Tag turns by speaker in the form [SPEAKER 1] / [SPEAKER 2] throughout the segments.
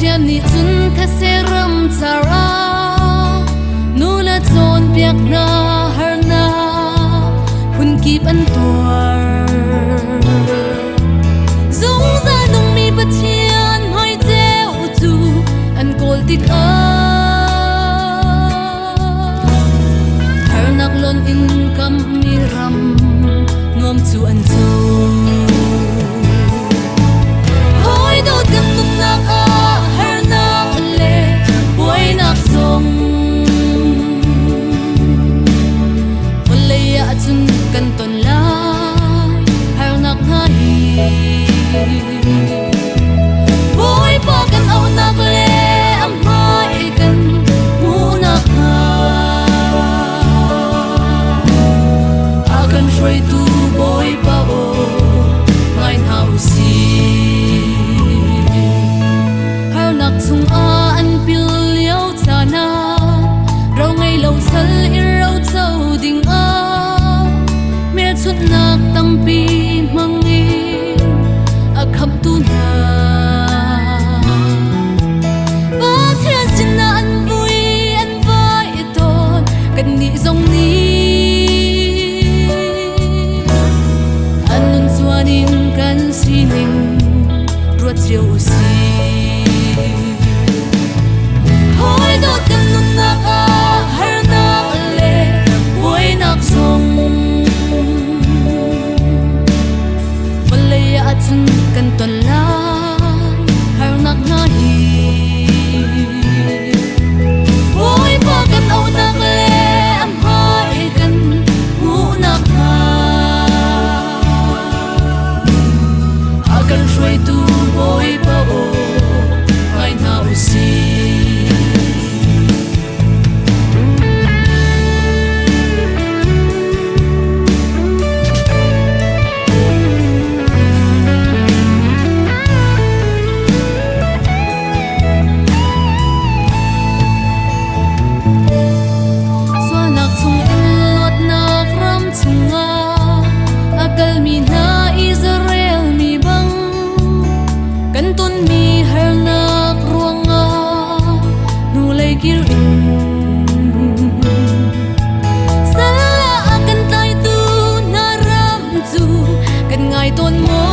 [SPEAKER 1] chian ni chun kha seram chara nula chon piak na har na hun ki pan tuar zung za nung mi pathian hoi cheu chu an kol tik a har nak lon in kam mi ram nuam chu an chu hoi do kam tum nak a har nak le boy nak song volaya chun kan ton lai har nak hai boy pa kan au nak le am hai kan mu nak ha akan shroi tu boy pa o ngai nau si har nak chung a an pil liao chana rau ngai lo sal ir rau chau ding a mer chut nak tampi mangi a kham tu na ba thian sin na an vui an vai ton kan ni zong ni anun chuanin kan sining ruat chiu si hoi do kan nun nak a har nak le boy nak song volaya chun kan ton lai har nak ngai boy pa kan au nak le am hai kan mu nak ha akan shroi tu boy pa o ngai nau si ton mo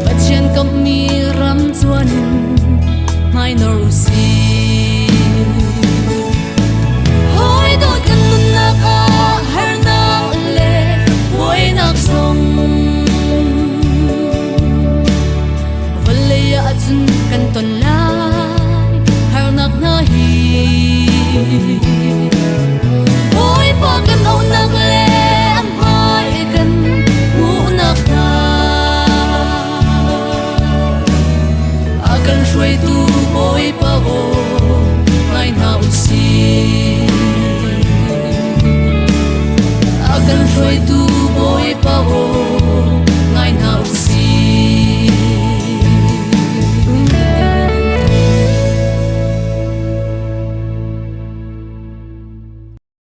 [SPEAKER 1] pathian kam mi ram chuanin mai nor si